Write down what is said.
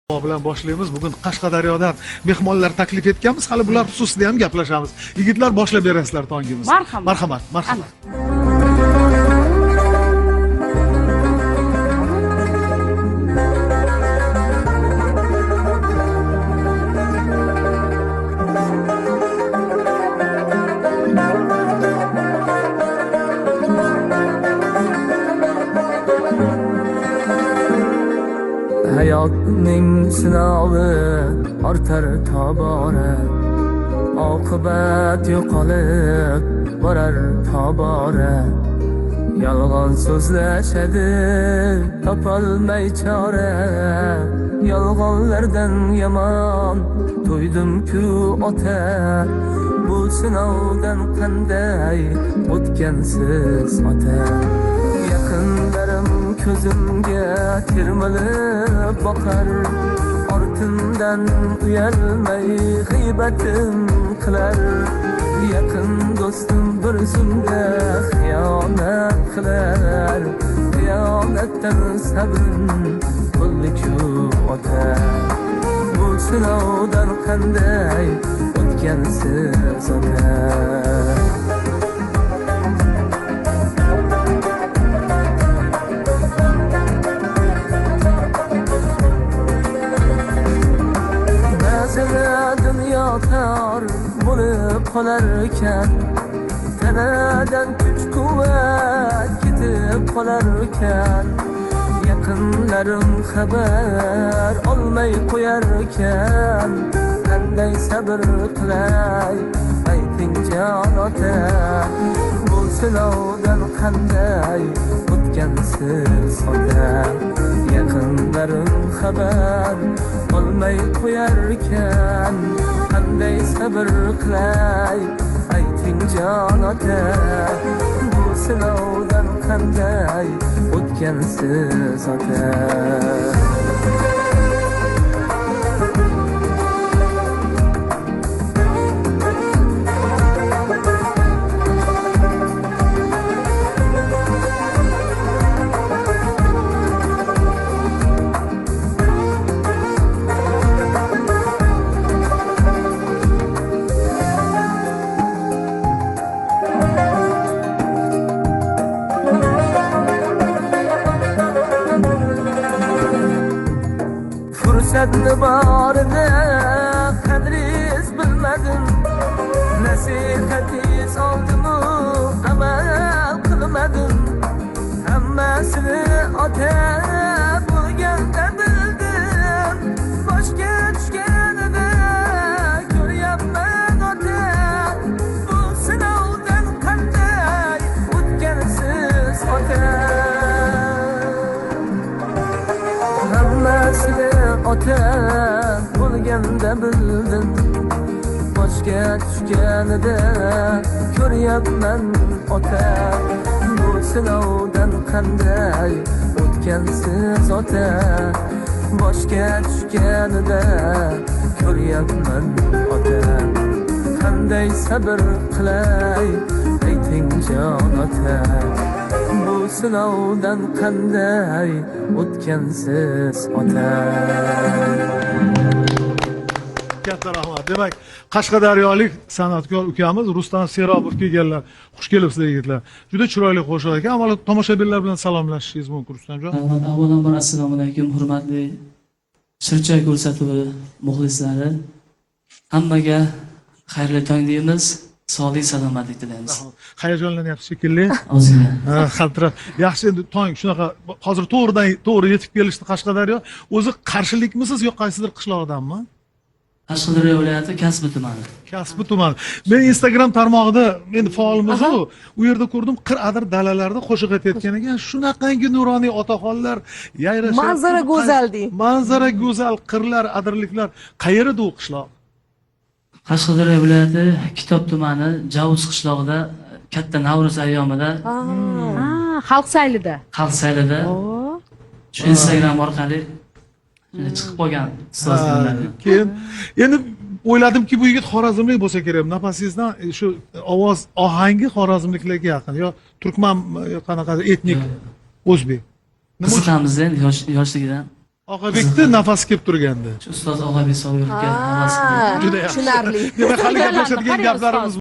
bilan boshlaymiz. Bugun Qashqadaryodan mehmonlar taklif etganmiz. Hali bular xususida ham gaplashamiz. Yigitlar boshlab berasizlar tongimiz. Marhamat, marhamat. Hayotning sinovi ortar tobora, oqibat yo'qolib borar tobora. Yolg'on so'zlashadi topolmay chora, yolg'onlardan yomon to'ydim-ku ota. Bu sinovdan qanday o'tgansiz ota? Yaqinlarim ko'zimga termilib boqar, ortimdan uyalmay g'iybatim qilar. Yaqin do'stim bir zumda xiyonat qilar, xiyonatdan sabrim bo'ldi-ku ota. Bu sinovdan qanday o'tgansiz ota? Dunyo tor bo'lib qolar ekan, tanadan kuch-quvvat ketib qolar ekan. Yaqinlarim xabar olmay qo'yar ekan, qanday sabr qilay ayting jon ota? Bu sinovdan qanday o'tgansiz ota? Yaqinlarim xabar olmay qo'yar ekan, qanday sabr qilay ayting jon ota? Bu sinovdan qanday o'tgansiz ota? Fursatni borida qadringiz bilmadim, nasihatingiz oldimu amal qilmadim. Hammasini ota bo'lganda bildim, boshga tushganida ko'ryapman ota. Bu sinovdan qanday o'tgansiz ota? Hammasini ota bo'lganda bildim, boshga tushganida ko'ryapman ota. Bu sinovdan qanday o'tgansiz ota? Boshga tushganida ko'ryapman ota. Qanday sabr qilay ayting jon ota? Bu sinovdan qanday o'tgansiz ota? Katta rahmat. Demak, Qashqadaryolik san'atkor ukamiz Rustam Serobov kelganlar. Xush kelibsizlar yigitlar. Juda chiroyli qo'shiq ekan. Avvalo tomoshabinlar bilan salomlashishingiz mumkin, Rustamjon. Avvalambor assalomu alaykum, hurmatli Shircha ko'rsatuvi muxlislari. Hammaga xayrli tong deymiz. Sog'lik, salomatlik tilaymiz. Hayajonlanyapsiz shekilli. Ozgina. Qaltirab. Yaxshi, endi tong shunaqa hozir to'g'ri yetib kelishdi Qashqadaryo. O'zi qarshilikmisiz yo qaysidir qishloqdanmi? Qashqadaryo viloyati Kasbi tumani. Kasbi tumani. Men Instagram tarmog'ida endi faolmiz u yerda ko'rdim, qir-adir dalalarda qo'shiq aytayotgan ekan. Shunaqangi nuroniy otaxonlar, yayrashib. Manzara go'zal deng. Manzara go'zal, qirlar, adirliklar. Qayerda u qishloq? Qashqadaryo viloyati Kitob tumani Javuz qishlog'ida katta Navruz ayyomida xalq saylida. Xalq saylida shu Instagram orqali chiqib qolgan ustozlar. Keyin endi o'yladimki bu yigit xorazmlik bo'lsa kerak. Nafasingizdan shu ovoz ohangi xorazmliklarga yaqin yo turkman qanaqadir etnik o'zbek. Qiziqamiz endi yoshligidan. Oqabekni nafasi kelib turgandi. Shu ustoz Og'abek Sobirovga havas qildim. Juda yaxshi. Tushunarli. Demak, hali gaplashadigan Qarang, gaplarimiz